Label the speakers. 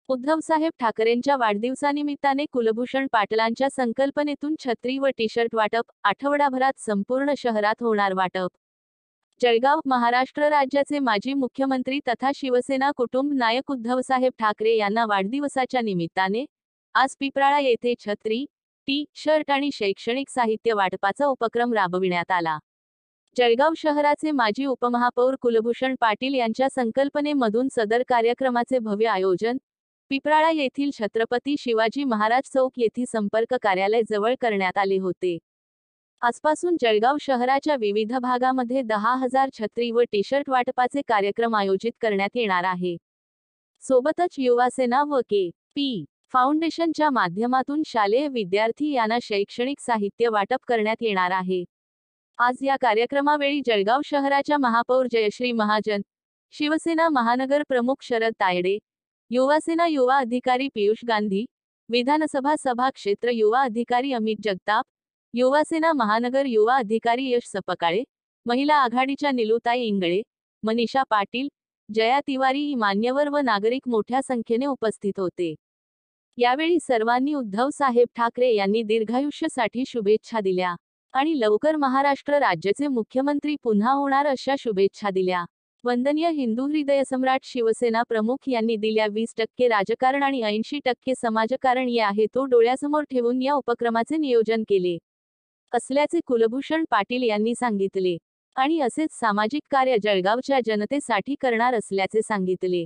Speaker 1: उद्धवसाहेब ठाकरेंच्या वाढदिवसानिमित्ताने कुलभूषण पाटलांच्या संकल्पनेतून छत्री व टी-शर्ट वाटप, आठवडाभरात संपूर्ण शहरात होणार वाटप। जळगाव, महाराष्ट्र राज्याचे माजी मुख्यमंत्री तथा शिवसेना कुटुंब नायक उद्धवसाहेब ठाकरे यांना वाढदिवसाच्या निमित्ताने आज पिपराळा येथे छत्री, टी-शर्ट आणि शैक्षणिक साहित्य वाटपाचा उपक्रम राबविण्यात आला। जळगाव शहराचे माजी उपमहापौर कुलभूषण पाटील यांच्या संकल्पनेमधून सदर कार्यक्रमाचे भव्य आयोजन पिपराळा येथील छत्रपती शिवाजी महाराज चौक येथील संपर्क कार्यालय जवळ करण्यात आले होते। आजपासून जळगाव शहराच्या विविध भागामध्ये 10,000 छत्री व टी-शर्ट वाटपाचे कार्यक्रम आयोजित करण्यात येणार आहे। सोबतच युवासेना व के.पी. फाउंडेशनच्या माध्यमातून शालेय विद्यार्थी यांना शैक्षणिक साहित्य वाटप करण्यात येणार आहे। आज या कार्यक्रमावेळी जळगाव शहराच्या महापौर जयश्री महाजन, शिवसेना महानगर प्रमुख शरद तायडे, युवासेना युवा अधिकारी पीयूष गांधी, विधानसभा सभा क्षेत्र युवा अधिकारी अमित जगताप, युवासेना महानगर युवा अधिकारी यश सपकाळे, महिला आघाडीच्या निलुताई इंगळे, मनीषा पाटील, जया तिवारी मान्यवर व नागरिक मोठ्या संख्येने उपस्थित होते। यावेळी सर्वांनी उद्धवसाहेब ठाकरे यांनी दीर्घायुष्यासाठी शुभेच्छा दिल्या आणि लवकर महाराष्ट्र राज्याचे मुख्यमंत्री पुन्हा होणार अशा शुभेच्छा दिल्या। वंदनीय हिंदू हृदयसम्राट शिवसेना प्रमुख यांनी दिल्या 20% राजकारण आणि 80% समाजकारण या हेतू डोळ्यासमोर ठेवून या उपक्रमाचे नियोजन केले असल्याचे कुलभूषण पाटील यांनी सांगितले आणि असेच सामाजिक कार्य जळगावच्या जनतेसाठी करणार असल्याचे सांगितले।